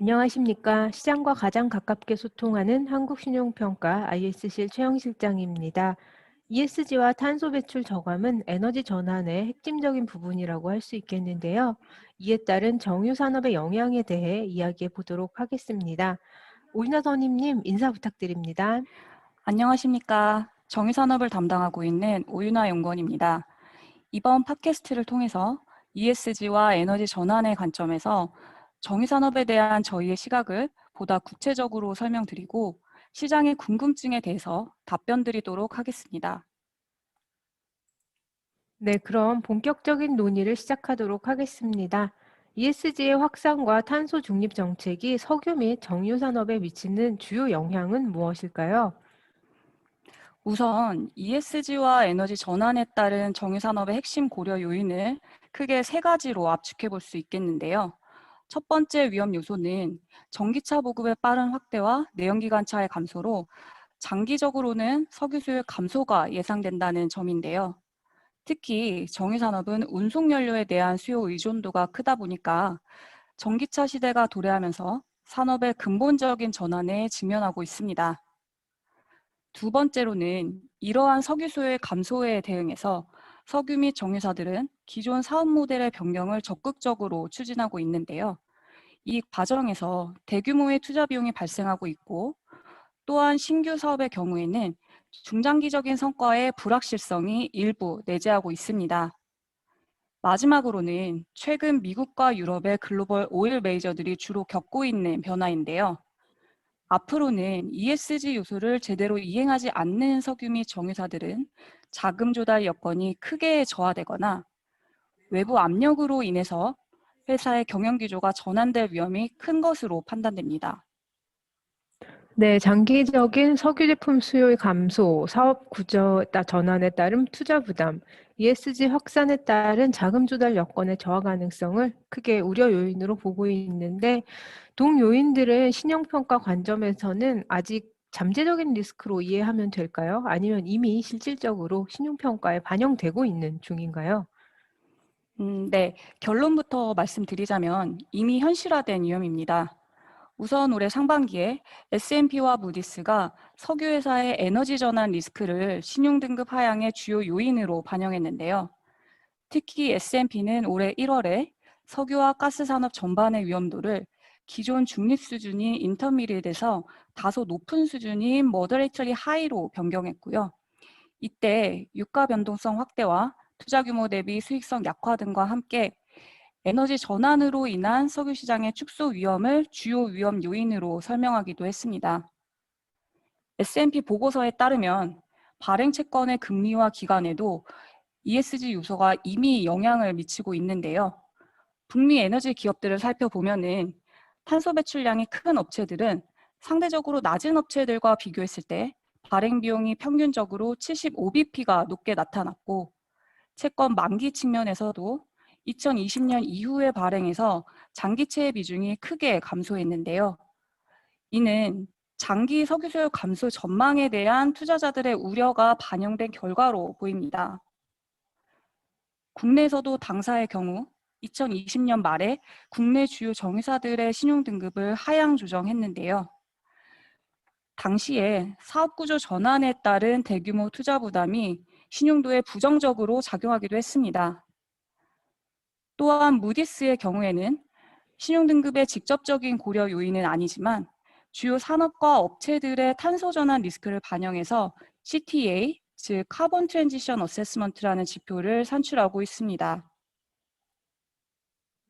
안녕하십니까. 시장과 가장 가깝게 소통하는 한국신용평가 IS실 최영 실장입니다. ESG와 탄소 배출 저감은 에너지 전환의 핵심적인 부분이라고 할 수 있겠는데요. 이에 따른 정유 산업의 영향에 대해 이야기해 보도록 하겠습니다. 오인하 선임님 인사 부탁드립니다. 안녕하십니까. 정유산업을 담당하고 있는 오윤아 연구원입니다. 이번 팟캐스트를 통해서 ESG와 에너지 전환의 관점에서 정유산업에 대한 저희의 시각을 보다 구체적으로 설명드리고 시장의 궁금증에 대해서 답변 드리도록 하겠습니다. 네, 그럼 본격적인 논의를 시작하도록 하겠습니다. ESG의 확산과 탄소 중립 정책이 석유 및 정유 산업에 미치는 주요 영향은 무엇일까요? 우선 ESG와 에너지 전환에 따른 정유산업의 핵심 고려 요인을 크게 세 가지로 압축해 볼 수 있겠는데요. 첫 번째 위험 요소는 전기차 보급의 빠른 확대와 내연기관차의 감소로 장기적으로는 석유 수요 감소가 예상된다는 점인데요. 특히 정유산업은 운송연료에 대한 수요 의존도가 크다 보니까 전기차 시대가 도래하면서 산업의 근본적인 전환에 직면하고 있습니다. 두 번째로는 이러한 석유 수요의 감소에 대응해서 석유 및 정유사들은 기존 사업 모델의 변경을 적극적으로 추진하고 있는데요. 이 과정에서 대규모의 투자 비용이 발생하고 있고 또한 신규 사업의 경우에는 중장기적인 성과의 불확실성이 일부 내재하고 있습니다. 마지막으로는 최근 미국과 유럽의 글로벌 오일 메이저들이 주로 겪고 있는 변화인데요. 앞으로는 ESG 요소를 제대로 이행하지 않는 석유 및 정유사들은 자금 조달 여건이 크게 저하되거나 외부 압력으로 인해서 회사의 경영 기조가 전환될 위험이 큰 것으로 판단됩니다. 네, 장기적인 석유 제품 수요의 감소, 사업 구조 전환에 따른 투자 부담, ESG 확산에 따른 자금 조달 여건의 저하 가능성을 크게 우려 요인으로 보고 있는데, 동 요인들은 신용평가 관점에서는 아직 잠재적인 리스크로 이해하면 될까요? 아니면 이미 실질적으로 신용평가에 반영되고 있는 중인가요? 네, 결론부터 말씀드리자면 이미 현실화된 위험입니다. 우선 올해 상반기에 S&P와 무디스가 석유회사의 에너지 전환 리스크를 신용등급 하향의 주요 요인으로 반영했는데요. 특히 S&P는 올해 1월에 석유와 가스 산업 전반의 위험도를 기존 중립 수준인 인터미디에이트에서 다소 높은 수준인 moderately high로 변경했고요. 이때 유가 변동성 확대와 투자 규모 대비 수익성 약화 등과 함께 에너지 전환으로 인한 석유 시장의 축소 위험을 주요 위험 요인으로 설명하기도 했습니다. S&P 보고서에 따르면 발행 채권의 금리와 기간에도 ESG 요소가 이미 영향을 미치고 있는데요. 북미 에너지 기업들을 살펴보면은 탄소 배출량이 큰 업체들은 상대적으로 낮은 업체들과 비교했을 때 발행 비용이 평균적으로 75bp가 높게 나타났고 채권 만기 측면에서도 2020년 이후의 발행에서 장기채의 비중이 크게 감소했는데요. 이는 장기 석유 수요 감소 전망에 대한 투자자들의 우려가 반영된 결과로 보입니다. 국내에서도 당사의 경우 2020년 말에 국내 주요 정유사들의 신용등급을 하향 조정했는데요. 당시에 사업구조 전환에 따른 대규모 투자 부담이 신용도에 부정적으로 작용하기도 했습니다. 또한 무디스의 경우에는 신용등급의 직접적인 고려 요인은 아니지만 주요 산업과 업체들의 탄소 전환 리스크를 반영해서 CTA, 즉 카본 트랜지션 어세스먼트라는 지표를 산출하고 있습니다.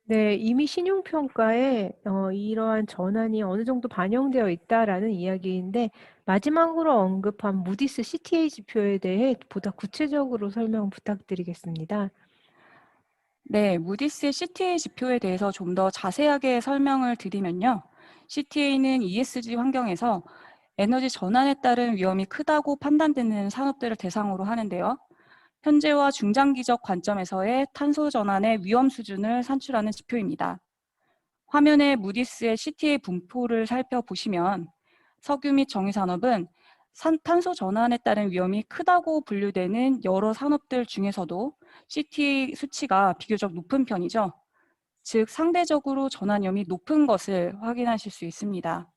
네, 이미 신용평가에 이러한 전환이 어느 정도 반영되어 있다라는 이야기인데, 마지막으로 언급한 무디스 CTA 지표에 대해 보다 구체적으로 설명 부탁드리겠습니다. 네, 무디스의 CTA 지표에 대해서 좀 더 자세하게 설명을 드리면요. CTA는 ESG 환경에서 에너지 전환에 따른 위험이 크다고 판단되는 산업들을 대상으로 하는데요. 현재와 중장기적 관점에서의 탄소 전환의 위험 수준을 산출하는 지표입니다. 화면에 무디스의 CTA 분포를 살펴보시면 석유 및 정유산업은 탄소 전환에 따른 위험이 크다고 분류되는 여러 산업들 중에서도 CTA 수치가 비교적 높은 편이죠. 즉 상대적으로 전환염이 높은 것을 확인하실 수 있습니다.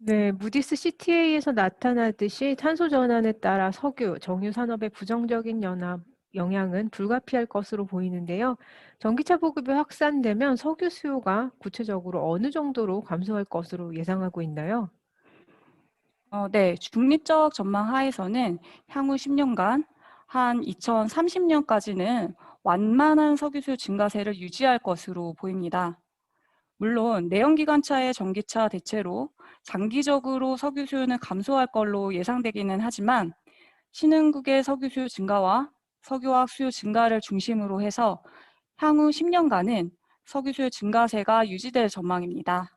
네, 무디스 CTA에서 나타나듯이 탄소 전환에 따라 석유, 정유 산업의 부정적인 영향은 불가피할 것으로 보이는데요. 전기차 보급이 확산되면 석유 수요가 구체적으로 어느 정도로 감소할 것으로 예상하고 있나요? 네, 중립적 전망 하에서는 향후 10년간 한 2030년까지는 완만한 석유수요 증가세를 유지할 것으로 보입니다. 물론 내연기관차의 전기차 대체로 장기적으로 석유 수요는 감소할 걸로 예상되기는 하지만 신흥국의 석유 수요 증가와 석유화학 수요 증가를 중심으로 해서 향후 10년간은 석유 수요 증가세가 유지될 전망입니다.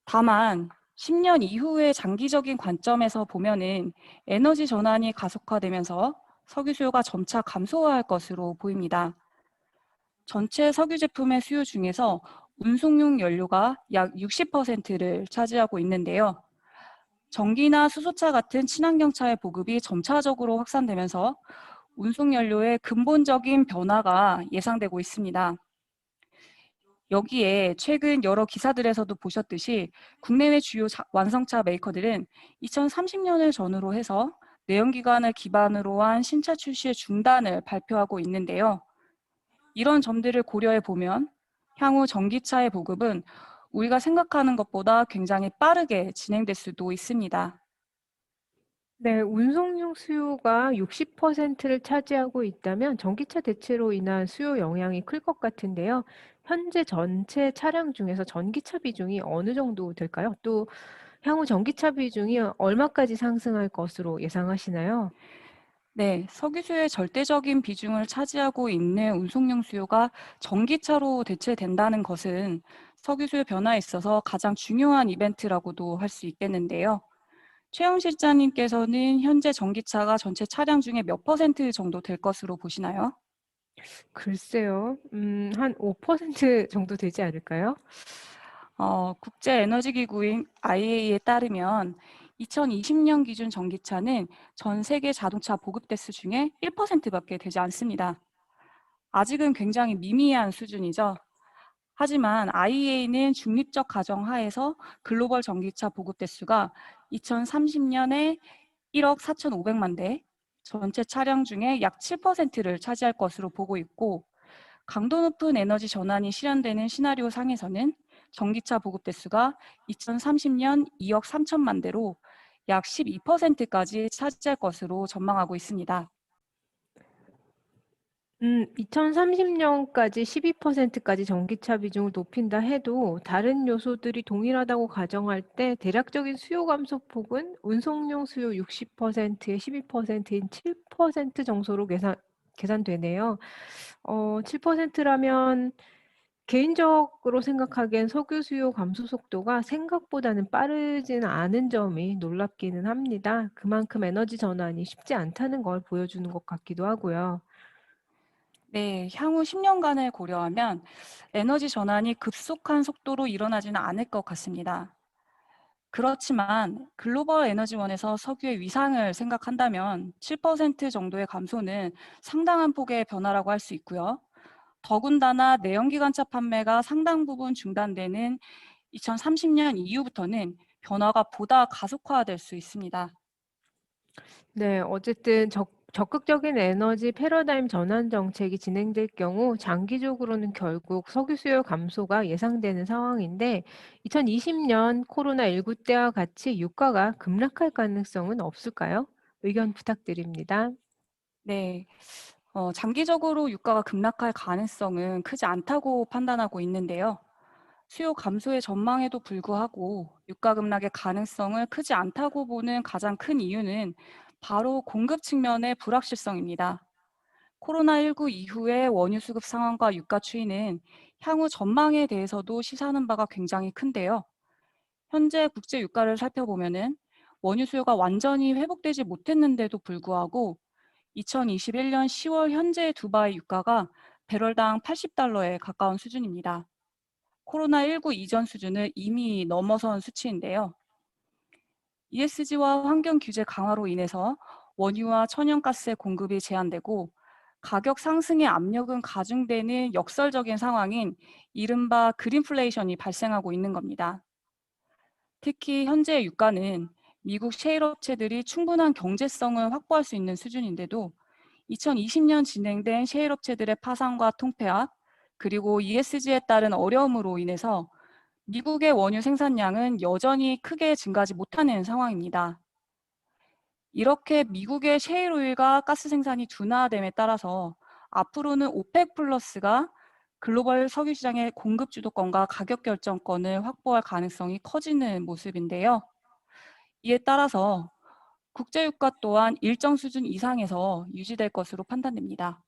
다만 10년 이후의 장기적인 관점에서 보면은 에너지 전환이 가속화되면서 석유 수요가 점차 감소할 것으로 보입니다. 전체 석유 제품의 수요 중에서 운송용 연료가 약 60%를 차지하고 있는데요. 전기나 수소차 같은 친환경차의 보급이 점차적으로 확산되면서 운송 연료의 근본적인 변화가 예상되고 있습니다. 여기에 최근 여러 기사들에서도 보셨듯이 국내외 주요 완성차 메이커들은 2030년을 전후로 해서 내연기관을 기반으로 한 신차 출시의 중단을 발표하고 있는데요. 이런 점들을 고려해 보면 향후 전기차의 보급은 우리가 생각하는 것보다 굉장히 빠르게 진행될 수도 있습니다. 네, 운송용 수요가 60%를 차지하고 있다면 전기차 대체로 인한 수요 영향이 클 것 같은데요. 현재 전체 차량 중에서 전기차 비중이 어느 정도 될까요? 또 향후 전기차 비중이 얼마까지 상승할 것으로 예상하시나요? 네, 석유수요의 절대적인 비중을 차지하고 있는 운송용 수요가 전기차로 대체된다는 것은 석유수요 변화에 있어서 가장 중요한 이벤트라고도 할 수 있겠는데요. 최영 실장님께서는 현재 전기차가 전체 차량 중에 몇 퍼센트 정도 될 것으로 보시나요? 글쎄요. 한 5% 정도 되지 않을까요? 국제에너지기구인 IEA에 따르면 2020년 기준 전기차는 전 세계 자동차 보급 대수 중에 1%밖에 되지 않습니다. 아직은 굉장히 미미한 수준이죠. 하지만 IEA는 중립적 가정 하에서 글로벌 전기차 보급 대수가 2030년에 1억 4,500만 대, 전체 차량 중에 약 7%를 차지할 것으로 보고 있고, 강도 높은 에너지 전환이 실현되는 시나리오 상에서는 전기차 보급 대수가 2030년 2억 3천만 대로 약 12%까지 차지할 것으로 전망하고 있습니다. 2030년까지 12%까지 전기차 비중을 높인다 해도 다른 요소들이 동일하다고 가정할 때 대략적인 수요 감소폭은 운송용 수요 60%에 12%인 7% 정도로 계산되네요. 7%라면 개인적으로 생각하기엔 석유 수요 감소 속도가 생각보다는 빠르지는 않은 점이 놀랍기는 합니다. 그만큼 에너지 전환이 쉽지 않다는 걸 보여주는 것 같기도 하고요. 네, 향후 10년간을 고려하면 에너지 전환이 급속한 속도로 일어나지는 않을 것 같습니다. 그렇지만 글로벌 에너지원에서 석유의 위상을 생각한다면 7% 정도의 감소는 상당한 폭의 변화라고 할 수 있고요. 더군다나 내연기관차 판매가 상당 부분 중단되는 2030년 이후부터는 변화가 보다 가속화될 수 있습니다. 네, 어쨌든 적극적인 에너지 패러다임 전환 정책이 진행될 경우 장기적으로는 결국 석유 수요 감소가 예상되는 상황인데 2020년 코로나19 때와 같이 유가가 급락할 가능성은 없을까요? 의견 부탁드립니다. 네, 장기적으로 유가가 급락할 가능성은 크지 않다고 판단하고 있는데요. 수요 감소의 전망에도 불구하고 유가 급락의 가능성을 크지 않다고 보는 가장 큰 이유는 바로 공급 측면의 불확실성입니다. 코로나19 이후의 원유 수급 상황과 유가 추이는 향후 전망에 대해서도 시사하는 바가 굉장히 큰데요. 현재 국제 유가를 살펴보면은 원유 수요가 완전히 회복되지 못했는데도 불구하고 2021년 10월 현재 두바이 유가가 배럴당 80달러에 가까운 수준입니다. 코로나19 이전 수준을 이미 넘어선 수치인데요. ESG와 환경 규제 강화로 인해서 원유와 천연가스의 공급이 제한되고 가격 상승의 압력은 가중되는 역설적인 상황인 이른바 그린플레이션이 발생하고 있는 겁니다. 특히 현재 유가는 미국 셰일 업체들이 충분한 경제성을 확보할 수 있는 수준인데도 2020년 진행된 셰일 업체들의 파산과 통폐합, 그리고 ESG에 따른 어려움으로 인해서 미국의 원유 생산량은 여전히 크게 증가하지 못하는 상황입니다. 이렇게 미국의 셰일 오일과 가스 생산이 둔화됨에 따라서 앞으로는 오펙 플러스가 글로벌 석유 시장의 공급 주도권과 가격 결정권을 확보할 가능성이 커지는 모습인데요. 이에 따라서 국제 유가 또한 일정 수준 이상에서 유지될 것으로 판단됩니다.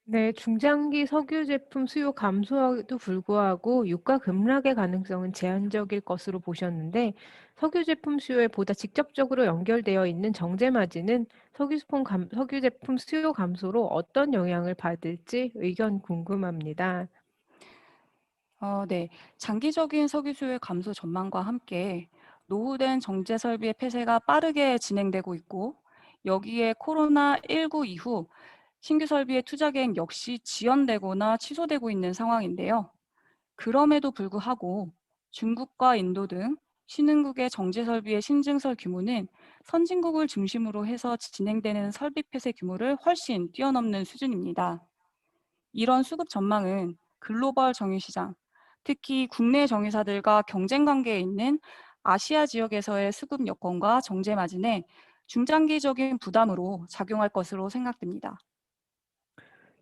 네, 중장기 석유 제품 수요 감소에도 불구하고 유가 급락의 가능성은 제한적일 것으로 보셨는데, 석유 제품 수요에 보다 직접적으로 연결되어 있는 정제 마진은 석유 제품 수요 감소로 어떤 영향을 받을지 의견 궁금합니다. 네. 장기적인 석유 수요의 감소 전망과 함께 노후된 정제 설비의 폐쇄가 빠르게 진행되고 있고, 여기에 코로나19 이후 신규 설비의 투자 계획 역시 지연되거나 취소되고 있는 상황인데요. 그럼에도 불구하고 중국과 인도 등 신흥국의 정제 설비의 신증설 규모는 선진국을 중심으로 해서 진행되는 설비 폐쇄 규모를 훨씬 뛰어넘는 수준입니다. 이런 수급 전망은 글로벌 정유시장, 특히 국내 정유사들과 경쟁 관계에 있는 아시아 지역에서의 수급 여건과 정제 마진에 중장기적인 부담으로 작용할 것으로 생각됩니다.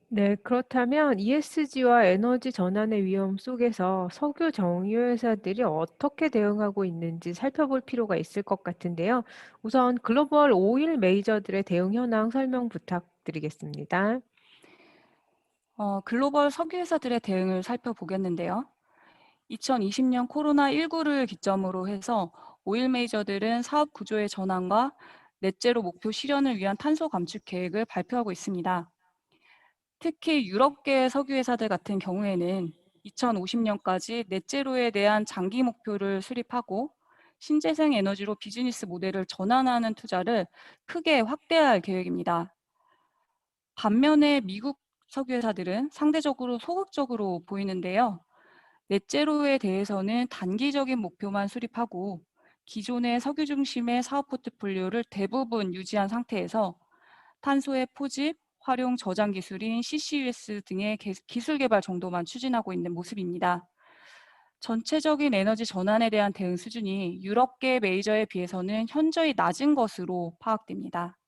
네, 그렇다면 ESG와 에너지 전환의 위험 속에서 석유 정유 회사들이 어떻게 대응하고 있는지 살펴볼 필요가 있을 것 같은데요. 우선 글로벌 오일 메이저들의 대응 현황 설명 부탁드리겠습니다. 글로벌 석유 회사들의 대응을 살펴보겠는데요. 2020년 코로나19를 기점으로 해서 오일 메이저들은 사업 구조의 전환과 넷제로 목표 실현을 위한 탄소 감축 계획을 발표하고 있습니다. 특히 유럽계 석유 회사들 같은 경우에는 2050년까지 넷제로에 대한 장기 목표를 수립하고 신재생 에너지로 비즈니스 모델을 전환하는 투자를 크게 확대할 계획입니다. 반면에 미국 석유 회사들은 상대적으로 소극적으로 보이는데요. 넷제로에 대해서는 단기적인 목표만 수립하고 기존의 석유 중심의 사업 포트폴리오를 대부분 유지한 상태에서 탄소의 포집, 활용 저장 기술인 CCUS 등의 기술 개발 정도만 추진하고 있는 모습입니다. 전체적인 에너지 전환에 대한 대응 수준이 유럽계 메이저에 비해서는 현저히 낮은 것으로 파악됩니다.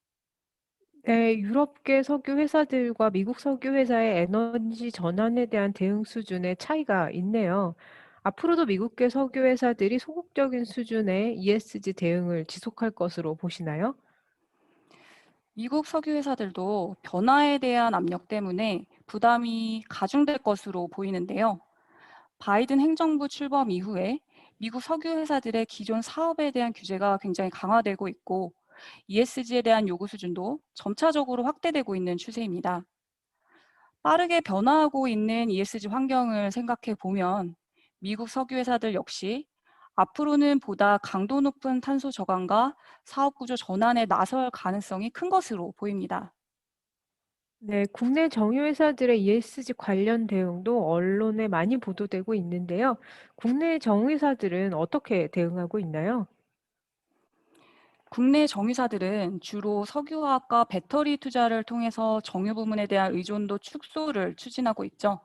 네, 유럽계 석유 회사들과 미국 석유 회사의 에너지 전환에 대한 대응 수준의 차이가 있네요. 앞으로도 미국계 석유 회사들이 소극적인 수준의 ESG 대응을 지속할 것으로 보시나요? 미국 석유 회사들도 변화에 대한 압력 때문에 부담이 가중될 것으로 보이는데요. 바이든 행정부 출범 이후에 미국 석유 회사들의 기존 사업에 대한 규제가 굉장히 강화되고 있고 ESG에 대한 요구 수준도 점차적으로 확대되고 있는 추세입니다. 빠르게 변화하고 있는 ESG 환경을 생각해 보면 미국 석유 회사들 역시 앞으로는 보다 강도 높은 탄소 저감과 사업 구조 전환에 나설 가능성이 큰 것으로 보입니다. 네, 국내 정유회사들의 ESG 관련 대응도 언론에 많이 보도되고 있는데요. 국내 정유회사들은 어떻게 대응하고 있나요? 국내 정유사들은 주로 석유화학과 배터리 투자를 통해서 정유 부문에 대한 의존도 축소를 추진하고 있죠.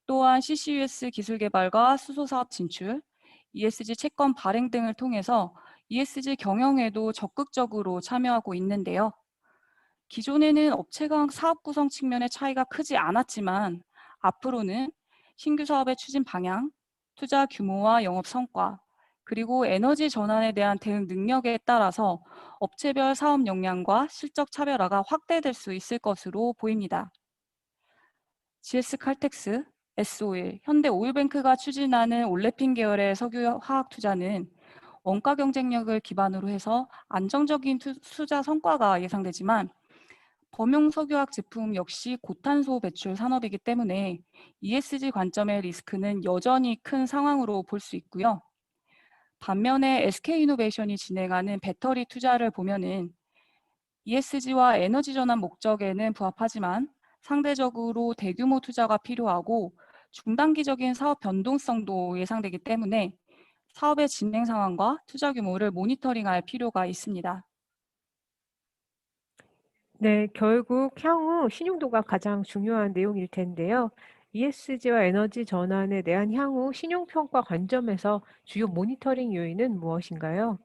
또한 CCUS 기술 개발과 수소 사업 진출, ESG 채권 발행 등을 통해서 ESG 경영에도 적극적으로 참여하고 있는데요. 기존에는 업체 간 사업 구성 측면의 차이가 크지 않았지만 앞으로는 신규 사업의 추진 방향, 투자 규모와 영업 성과, 그리고 에너지 전환에 대한 대응 능력에 따라서 업체별 사업 역량과 실적 차별화가 확대될 수 있을 것으로 보입니다. GS 칼텍스, S오일, 현대오일뱅크가 추진하는 올레핀 계열의 석유 화학 투자는 원가 경쟁력을 기반으로 해서 안정적인 투자 성과가 예상되지만 범용 석유화학 제품 역시 고탄소 배출 산업이기 때문에 ESG 관점의 리스크는 여전히 큰 상황으로 볼 수 있고요. 반면에 SK이노베이션이 진행하는 배터리 투자를 보면은 ESG와 에너지 전환 목적에는 부합하지만 상대적으로 대규모 투자가 필요하고 중단기적인 사업 변동성도 예상되기 때문에 사업의 진행 상황과 투자 규모를 모니터링할 필요가 있습니다. 네, 결국 향후 신용도가 가장 중요한 내용일 텐데요. ESG와 에너지 전환에 대한 향후 신용평가 관점에서 주요 모니터링 요인은 무엇인가요?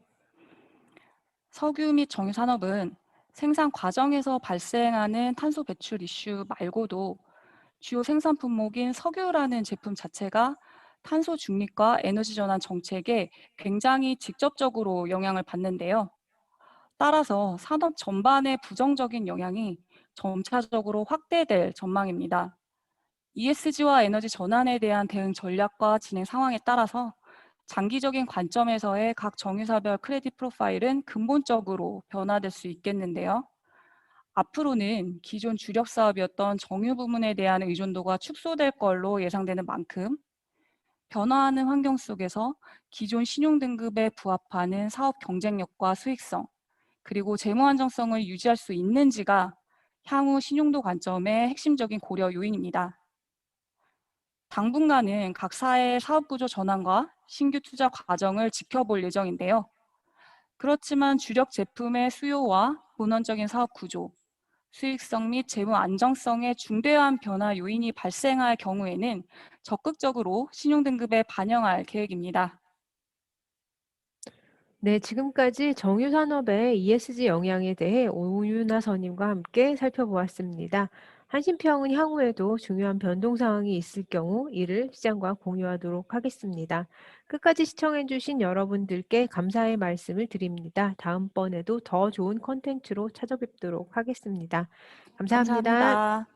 석유 및 정유 산업은 생산 과정에서 발생하는 탄소 배출 이슈 말고도 주요 생산 품목인 석유라는 제품 자체가 탄소 중립과 에너지 전환 정책에 굉장히 직접적으로 영향을 받는데요. 따라서 산업 전반의 부정적인 영향이 점차적으로 확대될 전망입니다. ESG와 에너지 전환에 대한 대응 전략과 진행 상황에 따라서 장기적인 관점에서의 각 정유사별 크레딧 프로파일은 근본적으로 변화될 수 있겠는데요. 앞으로는 기존 주력 사업이었던 정유 부문에 대한 의존도가 축소될 걸로 예상되는 만큼 변화하는 환경 속에서 기존 신용 등급에 부합하는 사업 경쟁력과 수익성, 그리고 재무 안정성을 유지할 수 있는지가 향후 신용도 관점의 핵심적인 고려 요인입니다. 당분간은 각 사의 사업 구조 전환과 신규 투자 과정을 지켜볼 예정인데요. 그렇지만 주력 제품의 수요와 본원적인 사업 구조, 수익성 및 재무 안정성의 중대한 변화 요인이 발생할 경우에는 적극적으로 신용 등급에 반영할 계획입니다. 네, 지금까지 정유산업의 ESG 영향에 대해 오윤아 선임과 함께 살펴보았습니다. 한신평은 향후에도 중요한 변동 사항이 있을 경우 이를 시장과 공유하도록 하겠습니다. 끝까지 시청해주신 여러분들께 감사의 말씀을 드립니다. 다음번에도 더 좋은 콘텐츠로 찾아뵙도록 하겠습니다. 감사합니다. 감사합니다.